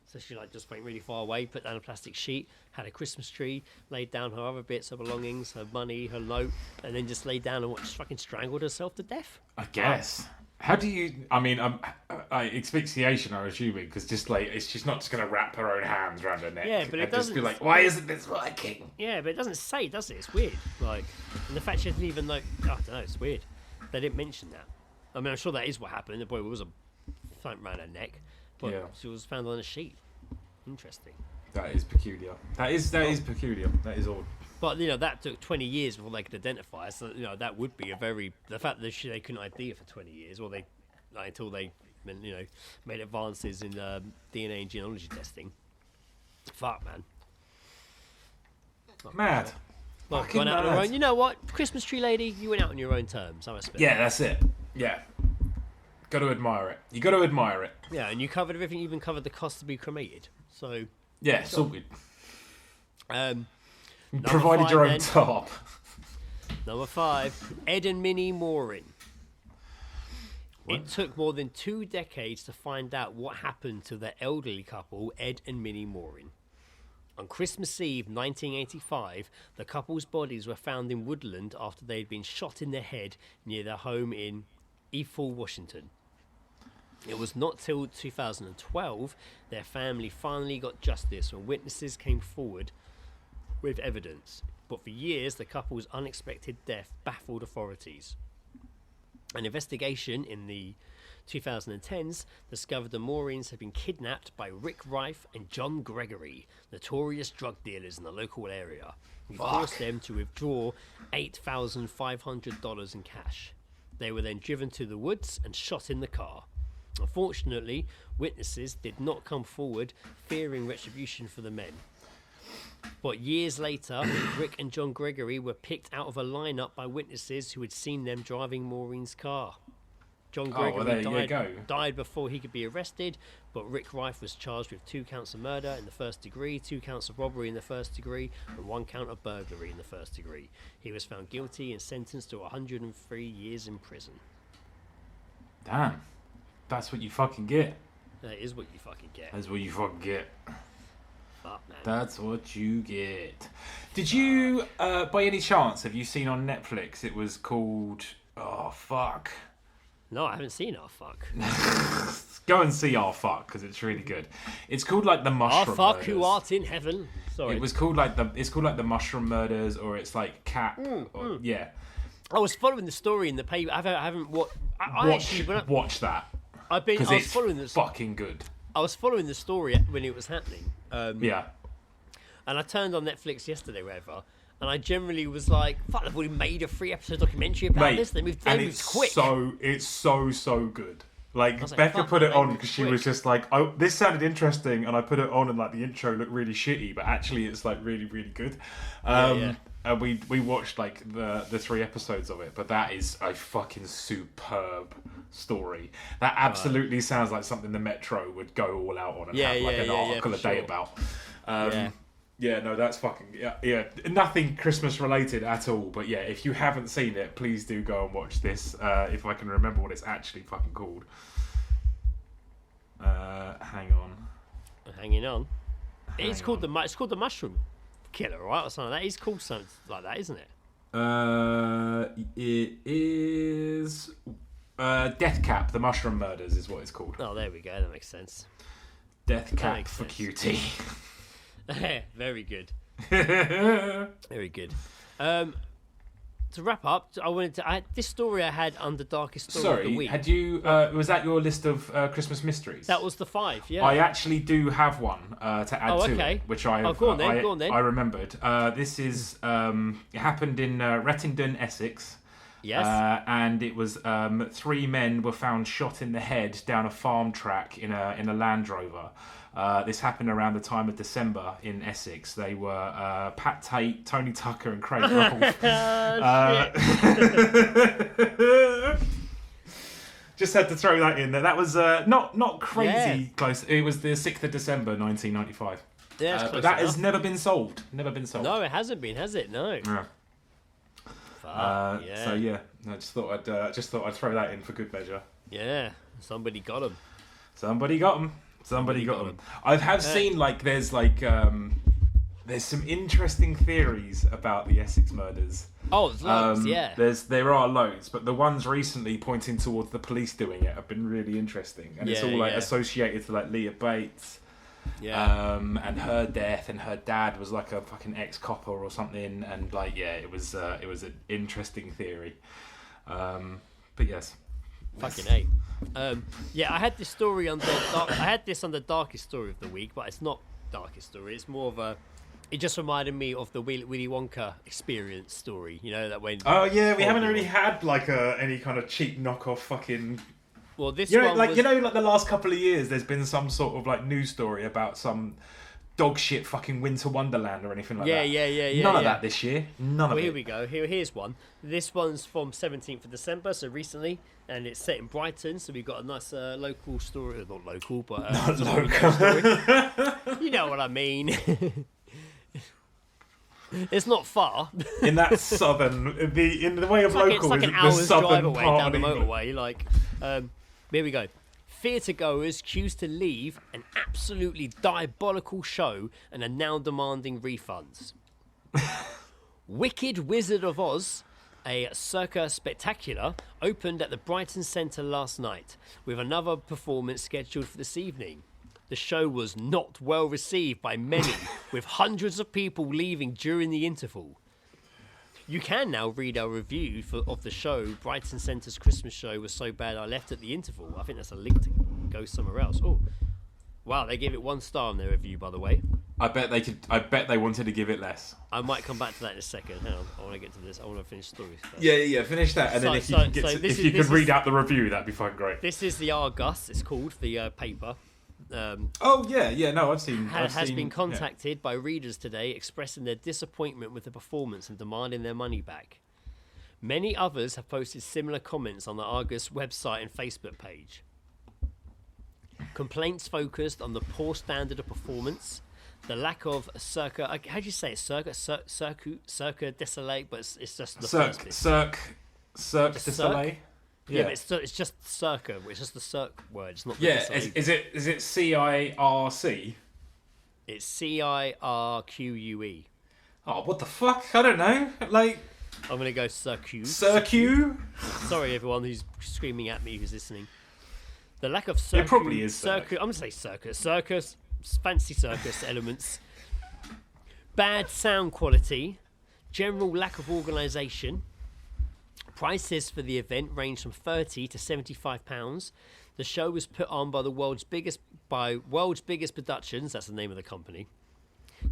So she just went really far away, put down a plastic sheet, had a Christmas tree, laid down her other bits, her belongings, her money, her note, and then just laid down and just fucking strangled herself to death. I guess. How do you? I mean, asphyxiation, I'm assuming, because just she's not just going to wrap her own hands around her neck. Yeah, but it doesn't. Just be like, why isn't this working? Yeah, but it doesn't say, does it? It's weird. And the fact she doesn't even know. I don't know. It's weird. They didn't mention that. I mean, I'm sure that is what happened. The boy was a something around her neck, but she was found on a sheet. Interesting. That is peculiar. That is peculiar. That is odd. But that took 20 years before they could identify her. So that would be the fact that they couldn't ID her for 20 years, or until they made advances in DNA and genealogy testing. Fuck, man. Mad. Well, gone out on her own. You know what, Christmas tree lady, you went out on your own terms. I respect. Yeah, that's it. Yeah. Got to admire it. You got to admire it. Yeah, and you covered everything. You even covered the cost to be cremated. So yeah, sorted. five, Provided your own then. top. Number 5, Ed and Minnie Morin. What? It took more than 2 decades to find out what happened to the elderly couple, Ed and Minnie Morin. On Christmas Eve 1985, the couple's bodies were found in woodland after they had been shot in the head near their home in Ethel, Washington. It was not till 2012 their family finally got justice when witnesses came forward with evidence. But for years, the couple's unexpected death baffled authorities. An investigation in the 2010s discovered the Morins had been kidnapped by Rick Rife and John Gregory, notorious drug dealers in the local area. He forced them to withdraw $8,500 in cash. They were then driven to the woods and shot in the car. Unfortunately, witnesses did not come forward, fearing retribution for the men. But years later, Rick and John Gregory were picked out of a lineup by witnesses who had seen them driving Maureen's car. John Gregory died before he could be arrested, but Rick Rife was charged with 2 counts of murder in the first degree, 2 counts of robbery in the first degree, and 1 count of burglary in the first degree. He was found guilty and sentenced to 103 years in prison. Damn. That's what you fucking get. That is what you fucking get. That's what you fucking get. Fuck, man. That's what you get. Did you, by any chance, have you seen on Netflix, it was called... Oh, fuck. No, I haven't seen Oh Fuck. Go and see Oh Fuck, because it's really good. It's called like the Mushroom Oh Fuck, Murders. who art in heaven. Sorry. It's called like the Mushroom Murders, or it's like Cat. Yeah. I was following the story in the paper. I haven't watched... Watch that. I was following this. Fucking good. I was following the story when it was happening. Yeah. And I turned on Netflix yesterday, whatever, and I generally was like, "Fuck! They've already made a 3-episode documentary about this. They moved quick." It's so good. Like Becca fuck, put it they on moved because she quick. was just like, "Oh, this sounded interesting," and I put it on, and like the intro looked really shitty, but actually it's like really good. And we watched like the 3 episodes of it, but that is a fucking superb story. That absolutely sounds like something the Metro would go all out on and have like an article a day about. Yeah, no, that's fucking yeah. Nothing Christmas related at all. But yeah, if you haven't seen it, please do go and watch this. If I can remember what it's actually fucking called. Hang on. Hanging on. It's called the Mushroom Killer, right? Or something like that. It's called something like that, isn't it? It is Death Cap, the Mushroom Murders is what it's called. Oh, there we go. That makes sense. Death Cap for cutie. Very good. Very good. To wrap up, this story I had under Darkest Story of the Week. Had you? Was that your list of Christmas mysteries? That was the 5. Yeah. I actually do have one to add to it, which I go on then. I remembered. This is it happened in Rettendon, Essex. Yes. And it was 3 men were found shot in the head down a farm track in a Land Rover. This happened around the time of December in Essex. They were Pat Tate, Tony Tucker, and Craig Rolfe. Just had to throw that in there. That was not crazy close. It was the 6th of December, 1995. Yeah, but that has never been solved. Never been solved. No, it hasn't been, has it? No. Yeah. Yeah. So yeah, I just thought I'd throw that in for good measure. Yeah, somebody got him. Somebody got them. Somebody got them. I have seen there's some interesting theories about the Essex murders. Oh, there's loads, yeah. There are loads, but the ones recently pointing towards the police doing it have been really interesting, and it's all associated to Leah Bates. Yeah. And her death, and her dad was like a fucking ex-copper or something, and it was an interesting theory. But yes. Fucking A. I had this story on I had this on the darkest story of the week, but it's not darkest story. It's more of a. It just reminded me of the Willy Wonka experience story. You know that when. Oh yeah, we haven't really had any kind of cheap knockoff fucking. Well, this one was... the last couple of years, there's been some sort of news story about some dog shit fucking Winter Wonderland or anything like that. Yeah. None of that this year. None of it. Here we go. Here's one. This one's from 17th of December, so recently, and it's set in Brighton. So we've got a nice local story. Not local, but not local. Story. You know what I mean. It's not far. In that southern, in the way of local, it's like an hour's drive away down the motorway. Here we go. Theatre goers choose to leave an absolutely diabolical show and are now demanding refunds. Wicked Wizard of Oz, a circa spectacular, opened at the Brighton Centre last night, with another performance scheduled for this evening. The show was not well received by many, with hundreds of people leaving during the interval. You can now read our review of the show. Brighton Centre's Christmas show was so bad I left at the interval. I think that's a link to go somewhere else. Oh, wow! They gave it 1 star in their review, by the way. I bet they wanted to give it less. I might come back to that in a second. Hang on, I want to get to this. I want to finish the story first. Yeah. Finish that, and then if you could read out the review, that'd be fucking great. This is the Argus. It's called the paper. No, I've seen. Has been contacted by readers today expressing their disappointment with the performance and demanding their money back. Many others have posted similar comments on the Argus website and Facebook page. Complaints focused on the poor standard of performance, the lack of circa. How do you say it? Circa désolé, but it's just the first bit. Cirque du Soleil. Yeah, but it's just circa. It's just the cirque word. It's not. Yeah, is it CIRC? It's CIRQUE. Oh, what the fuck? I don't know. I'm gonna go cirque. Cirque. Sorry, everyone who's screaming at me who's listening. The lack of cirque. It probably is circus. I'm gonna say circus. Circus. Fancy circus elements. Bad sound quality. General lack of organisation. Prices for the event range from £30 to £75. The show was put on by world's biggest productions. That's the name of the company.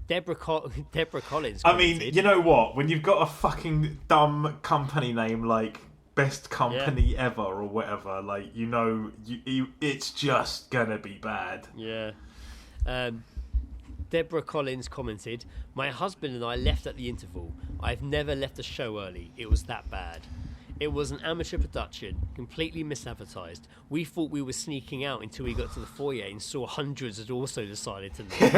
Deborah Collins. I mean, you know what? When you've got a fucking dumb company name like Best Company Ever or whatever, it's just gonna be bad. Yeah. Deborah Collins commented, "My husband and I left at the interval. I've never left a show early. It was that bad. It was an amateur production, completely misadvertised. We thought we were sneaking out until we got to the foyer and saw hundreds had also decided to leave."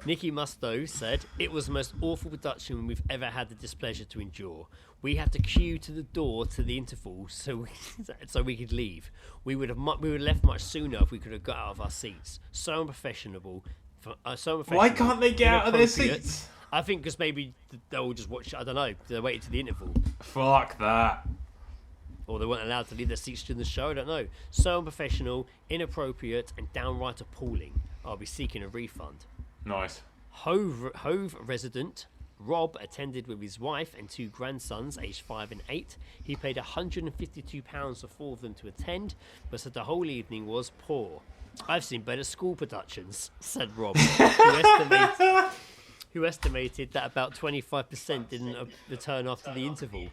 Nikki Musto said, "It was the most awful production we've ever had the displeasure to endure. We had to queue to the door to the interval so we could leave. We would have left much sooner if we could have got out of our seats. So unprofessional. Why can't they get out of their seats? I think because maybe they'll just watch. I don't know. They waited to the interval. Fuck that. Or they weren't allowed to leave their seats during the show. I don't know. So unprofessional, inappropriate, and downright appalling. I'll be seeking a refund." Nice. Hove resident Rob attended with his wife and 2 grandsons, aged 5 and 8. He paid £152 for 4 of them to attend, but said the whole evening was poor. "I've seen better school productions," said Rob, who estimated that about 25% didn't return after the interval.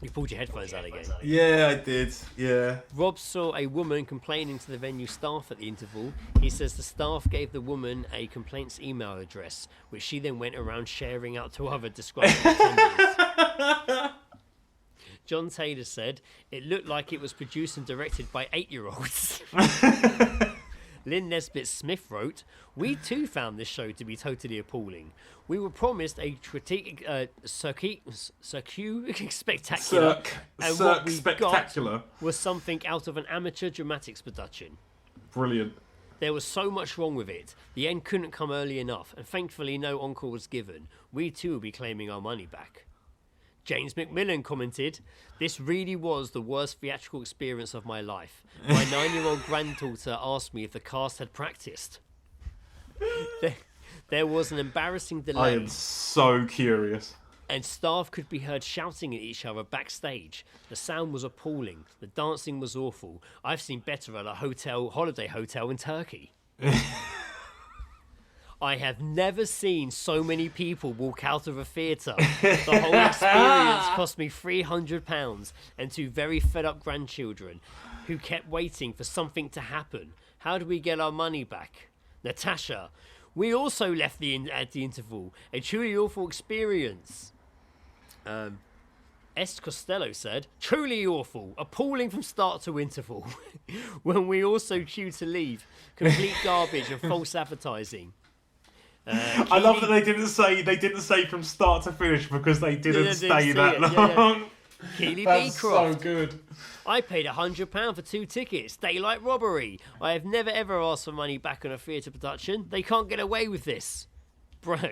You pulled your headphones out again. Yeah, I did. Yeah. Rob saw a woman complaining to the venue staff at the interval. He says the staff gave the woman a complaints email address, which she then went around sharing out to other describing attendees. John Taylor said, it looked like it was produced and directed by 8-year-olds. Lynn Nesbitt Smith wrote, we too found this show to be totally appalling. We were promised a critique spectacular, and what we spectacular got was something out of an amateur dramatics production. Brilliant. There was so much wrong with it. The end couldn't come early enough, and thankfully no encore was given. We too will be claiming our money back. James McMillan commented, this really was the worst theatrical experience of my life. My 9-year-old granddaughter asked me if the cast had practiced. There was an embarrassing delay. I am so curious. And staff could be heard shouting at each other backstage. The sound was appalling. The dancing was awful. I've seen better at a holiday hotel in Turkey. I have never seen so many people walk out of a theatre. The whole experience cost me £300 and 2 very fed up grandchildren who kept waiting for something to happen. How do we get our money back? Natasha, we also left at the interval. A truly awful experience. S. Costello said, truly awful, appalling from start to interval. When we also queued to leave, complete garbage and false advertising. I love that they didn't say from start to finish because they didn't stay that long. Keely That's Beecroft. so good. I paid £100 for 2 tickets. Daylight robbery. I have never ever asked for money back on a theatre production. They can't get away with this.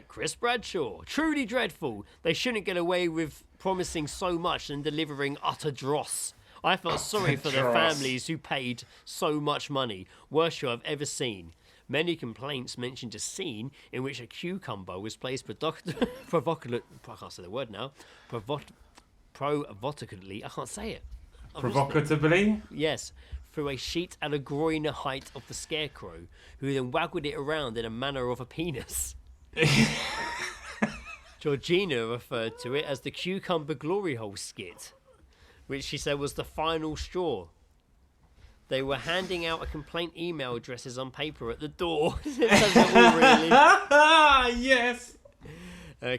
Chris Bradshaw. Truly dreadful. They shouldn't get away with promising so much and delivering utter dross. I felt sorry for the families who paid so much money. Worst show I've ever seen. Many complaints mentioned a scene in which a cucumber was placed provocatively. I can't say the word now. Provocatively. I can't say it. Provocatively? Yes. Through a sheet at a groin height of the scarecrow, who then waggled it around in a manner of a penis. Georgina referred to it as the cucumber glory hole skit, which she said was the final straw. They were handing out a complaint email addresses on paper at the door. It does it all, really. Yes.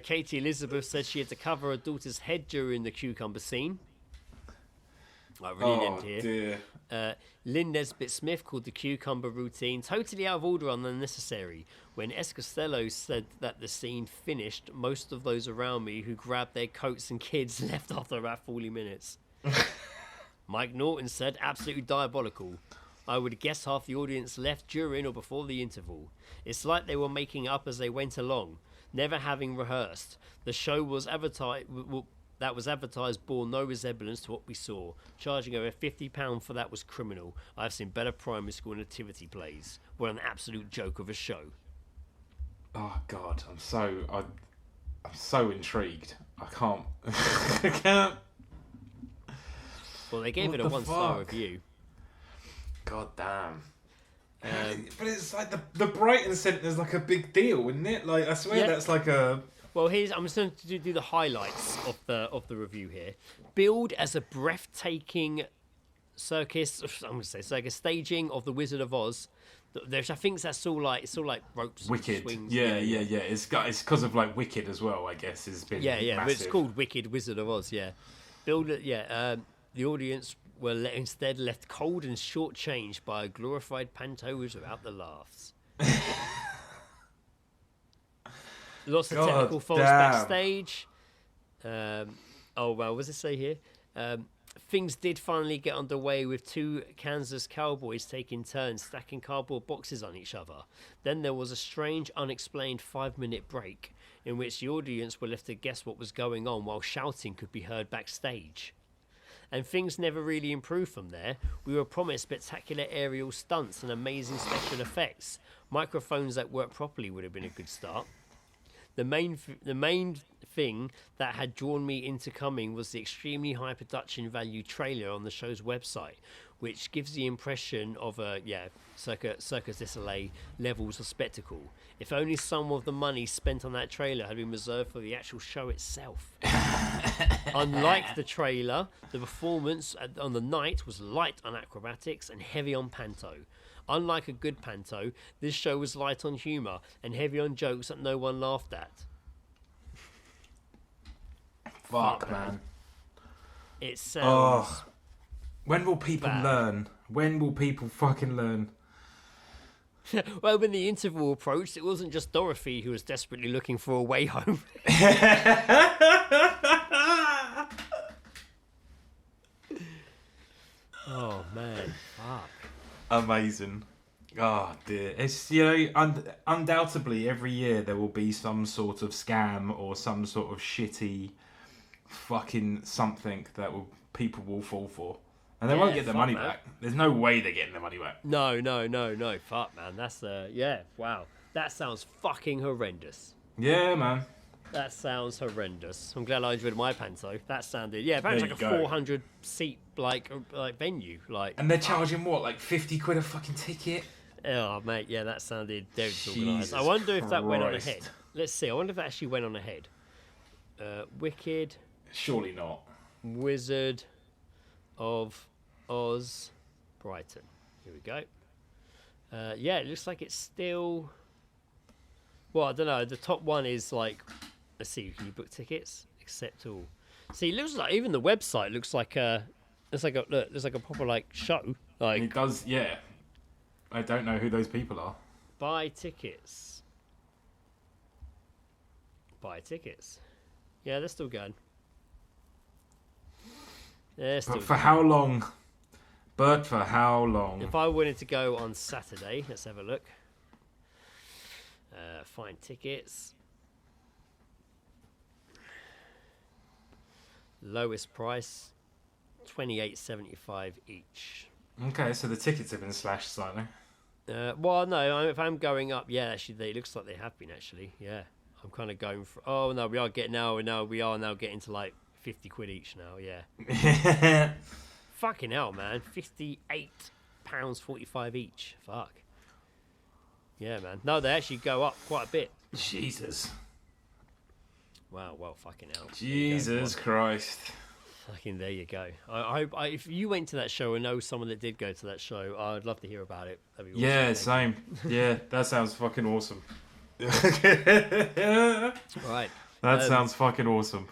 Katie Elizabeth said she had to cover her daughter's head during the cucumber scene. I really named here. Dear. Lynn Nesbitt Smith called the cucumber routine totally out of order and unnecessary. When S. Costello said that the scene finished, most of those around me who grabbed their coats and kids left after about 40 minutes. Mike Norton said, absolutely diabolical. I would guess half the audience left during or before the interval. It's like they were making up as they went along, never having rehearsed. The show was advertised bore no resemblance to what we saw. Charging over £50 for that was criminal. I've seen better primary school nativity plays. What an absolute joke of a show. Oh God, I'm so intrigued. I can't. I can't. Well, they gave it a 1-star review. God damn. But it's like the Brighton Centre's like a big deal, isn't it? Like I swear that's like a. Well, I'm just going to do the highlights of the review here. Billed as a breathtaking circus staging of the Wizard of Oz. I think that's all like ropes, Wicked. swings. Yeah. It's because of like Wicked as well. I guess has been massive. But it's called Wicked Wizard of Oz. Yeah, billed. The audience were instead left cold and shortchanged by a glorified pantos without the laughs. Lots of technical faults backstage. What does it say here? Things did finally get underway with 2 Kansas cowboys taking turns stacking cardboard boxes on each other. Then there was a strange, unexplained 5-minute break in which the audience were left to guess what was going on while shouting could be heard backstage. And things never really improved from there. We were promised spectacular aerial stunts and amazing special effects. Microphones that worked properly would have been a good start. The main thing that had drawn me into coming was the extremely high production value trailer on the show's website, which gives the impression of a Circus du Soleil levels of spectacle. If only some of the money spent on that trailer had been reserved for the actual show itself. Unlike the trailer, the performance on the night was light on acrobatics and heavy on panto. Unlike a good panto, this show was light on humour and heavy on jokes that no one laughed at. Fuck, man. It sounds... Oh. When will people learn? When will people fucking learn? Well, when the interval approached, it wasn't just Dorothy who was desperately looking for a way home. Oh, man. Fuck. Amazing. Oh, dear. It's, undoubtedly every year there will be some sort of scam or some sort of shitty fucking something that people will fall for. And they won't get their money back. There's no way they're getting their money back. No. Fuck, man. That's wow. That sounds fucking horrendous. Yeah, man. That sounds horrendous. I'm glad I enjoyed my panto. That sounded, apparently like a 400 seat like venue, like. And they're charging what, like 50 quid a fucking ticket? Oh, mate, yeah, that sounded very organised. I wonder if that went on ahead. Let's see. I wonder if that actually went on ahead. Wicked. Surely not. Wizard of Oz, Brighton. Here we go. It looks like it's still. Well, I don't know. The top one is like. Let's see. Can you book tickets? Accept all. See, it looks like even the website looks like a. It's like a proper like show. Like it does. Yeah. I don't know who those people are. Buy tickets. Buy tickets. Yeah, they're still going. But for how long? But for how long? If I wanted to go on Saturday, let's have a look. Find tickets. Lowest price, $28.75 each. Okay, so the tickets have been slashed slightly. Well, no, if I'm going up, actually, it looks like they have been, actually. Yeah, I'm kind of going for. Oh no, we are now getting to like 50 quid each now. Yeah. Fucking hell, man! £58.45 each. Fuck. Yeah, man. No, they actually go up quite a bit. Jesus. Wow. Well, fucking hell. Jesus Christ. Fucking there you go. I hope if you went to that show and know someone that did go to that show, I'd love to hear about it. That'd be awesome. Yeah, same. Yeah, that sounds fucking awesome. Right. That sounds fucking awesome.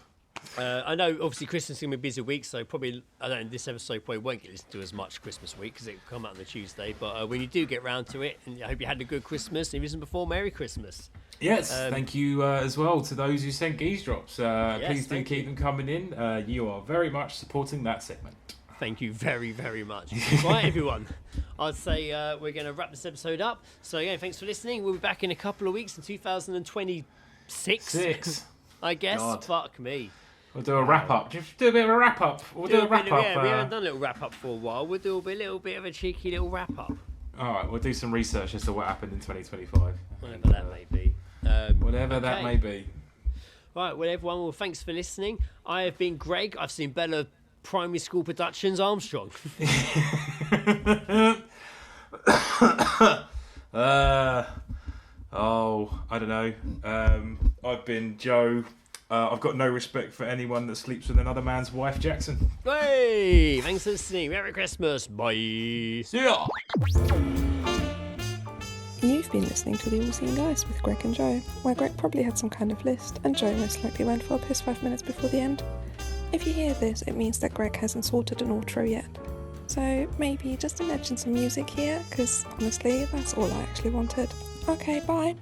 I know, obviously, Christmas is going to be a busy week, so probably, I don't know, this episode probably won't get listened to as much Christmas week because it'll come out on the Tuesday. But when you do get round to it, and I hope you had a good Christmas, and if it isn't before, Merry Christmas. Yes, thank you as well to those who sent Geezedrops. Please do keep them coming in. You are very much supporting that segment. Thank you very, very much. Right, everyone. I'd say we're going to wrap this episode up. So, yeah, thanks for listening. We'll be back in a couple of weeks in 2026. I guess. God. Fuck me. We'll do a wrap-up. Just do a bit of a wrap-up. We'll do a wrap-up. Yeah, we haven't done a little wrap-up for a while. We'll do a little bit of a cheeky little wrap-up. All right, we'll do some research as to what happened in 2025. Whatever that may be. That may be. Right, well, everyone, well, thanks for listening. I have been Greg. I've seen Bella Primary School Productions Armstrong. I don't know. I've been Joe. I've got no respect for anyone that sleeps with another man's wife, Jackson. Hey, thanks for listening. Merry Christmas. Bye. See ya. You've been listening to The All Seeing Guys with Greg and Joe, where Greg probably had some kind of list, and Joe most likely went for a piss 5 minutes before the end. If you hear this, it means that Greg hasn't sorted an outro yet. So maybe just imagine some music here, because honestly, that's all I actually wanted. Okay, bye.